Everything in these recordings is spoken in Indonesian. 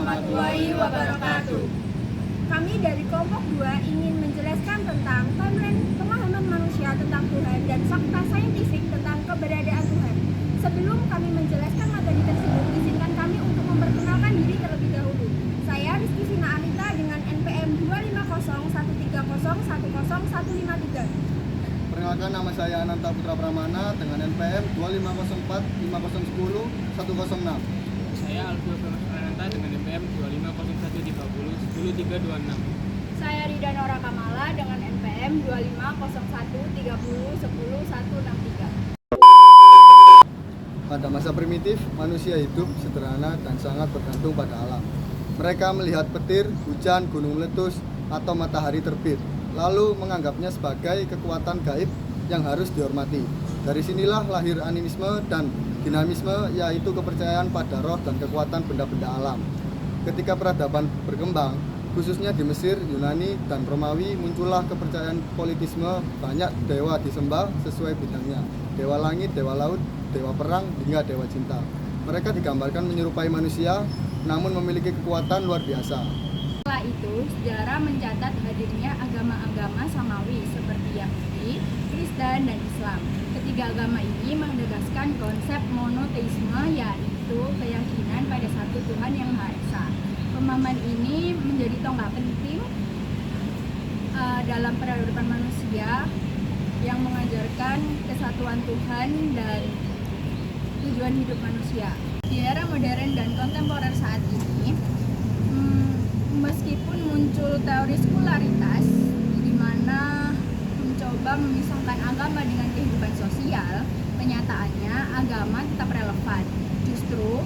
warahmatullahi wabarakatuh. Kami dari kelompok 2 ingin menjelaskan tentang timeline pemahaman manusia tentang Tuhan dan fakta saintifik tentang keberadaan Tuhan. Sebelum kami menjelaskan materi tersebut, izinkan kami untuk memperkenalkan diri terlebih dahulu. Saya Rizky Vina Anita dengan NPM 25013010153. Perkenalkan, nama saya Ananta Putra Pramana dengan NPM 25045011006. Saya Alfio Ananta dengan NPM 25013010326. Saya Rida Nora Kamala dengan NPM 25013010163. Pada masa primitif, manusia hidup sederhana dan sangat bergantung pada alam. Mereka melihat petir, hujan, gunung meletus, atau matahari terbit, lalu menganggapnya sebagai kekuatan gaib yang harus dihormati. Dari sinilah lahir animisme dan dinamisme, yaitu kepercayaan pada roh dan kekuatan benda-benda alam. Ketika peradaban berkembang, khususnya di Mesir, Yunani, dan Romawi, muncullah kepercayaan politisme. Banyak dewa disembah sesuai bidangnya: dewa langit, dewa laut, dewa perang, hingga dewa cinta. Mereka digambarkan menyerupai manusia, namun memiliki kekuatan luar biasa. Setelah itu, sejarah mencatat hadirnya agama-agama samawi seperti Yahudi, Kristen, dan Islam. Ketiga agama ini menegaskan konsep monoteisme, yaitu keyakinan pada satu Tuhan yang Maha Esa. Pemahaman ini menjadi tonggak penting dalam peradaban manusia yang mengajarkan kesatuan Tuhan dan tujuan hidup manusia. Di era modern dan kontemporer saat ini, meskipun muncul teori sekularitas di mana mencoba memisahkan agama dengan kehidupan sosial, kenyataannya agama tetap relevan. Justru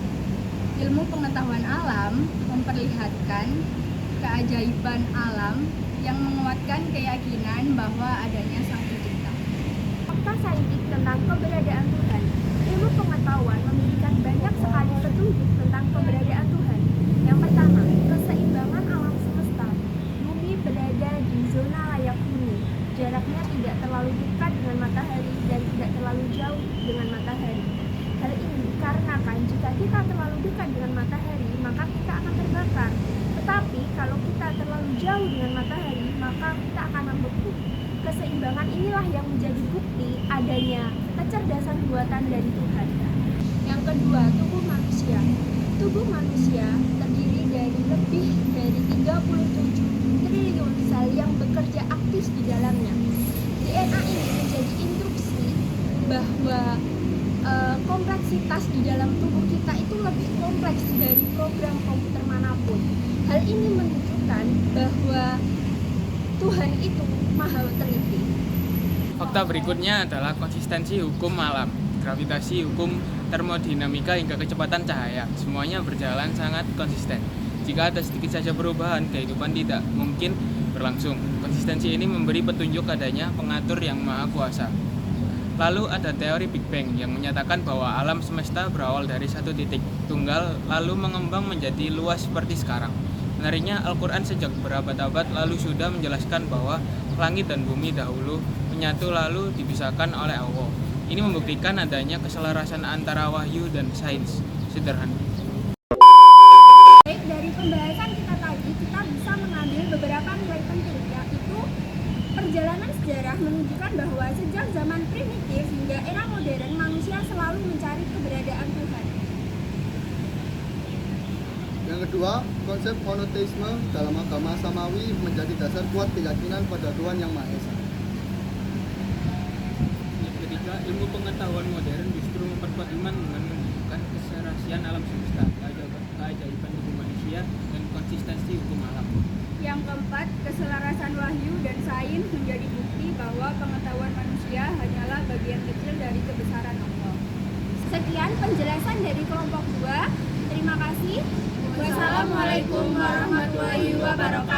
ilmu pengetahuan alam memperlihatkan keajaiban alam yang menguatkan keyakinan bahwa adanya Sang Pencipta. Fakta saintifik tentang keberadaan Tuhan. Ilmu pengetahuan memberikan banyak sekali petunjuk tentang keberadaan Tuhan. Yang pertama, keseimbangan alam semesta. Bumi berada di zona layak huni. Jaraknya tidak terlalu dekat dengan matahari dan tidak terlalu jauh dengan matahari. Hal ini dikarenakan jika kita terlalu dekat dengan matahari, maka kita akan terbakar. Tetapi kalau kita terlalu jauh dengan matahari, maka kita akan membeku. Keseimbangan inilah yang menjadi bukti adanya kecerdasan buatan dari Tuhan. Yang kedua, tubuh manusia. Tubuh manusia terdiri dari lebih dari 37 triliun sel yang bekerja aktif di dalamnya. DNA ini menjadi instruksi bahwa kompleksitas di dalam tubuh kita itu lebih kompleks dari program komputer manapun. Hal ini menunjukkan bahwa Tuhan itu maha teliti. Fakta berikutnya adalah konsistensi hukum alam, gravitasi, hukum termodinamika hingga kecepatan cahaya. Semuanya berjalan sangat konsisten. Jika ada sedikit saja perubahan, kehidupan tidak mungkin berlangsung. Konsistensi ini memberi petunjuk adanya pengatur yang maha kuasa. Lalu ada teori Big Bang yang menyatakan bahwa alam semesta berawal dari satu titik tunggal lalu mengembang menjadi luas seperti sekarang. Menariknya, Al-Quran sejak berabad-abad lalu sudah menjelaskan bahwa langit dan bumi dahulu menyatu lalu dipisahkan oleh Allah. Ini membuktikan adanya keselarasan antara wahyu dan sains. Sederhana. Baik, dari pembahasan kita tadi, kita bisa mengambil beberapa nilai penting, yaitu perjalanan sejarah menunjukkan bahwa sejak zaman primitif hingga era modern, manusia selalu mencari keberadaan Tuhan. Yang kedua, konsep monoteisme dalam agama samawi menjadi dasar kuat keyakinan pada Tuhan yang Maha Esa. Yang ketiga, ilmu pengetahuan modern justru memperkuat iman dengan menunjukkan keserasian alam semesta, keajaiban tubuh manusia, dan konsistensi hukum alam. Yang keempat, keselarasan wahyu dan sains menjadi bukti bahwa pengetahuan manusia hanyalah bagian kecil dari kebesaran Allah. Sekian penjelasan dari kelompok 2. Terima kasih. Wassalamualaikum warahmatullahi wabarakatuh.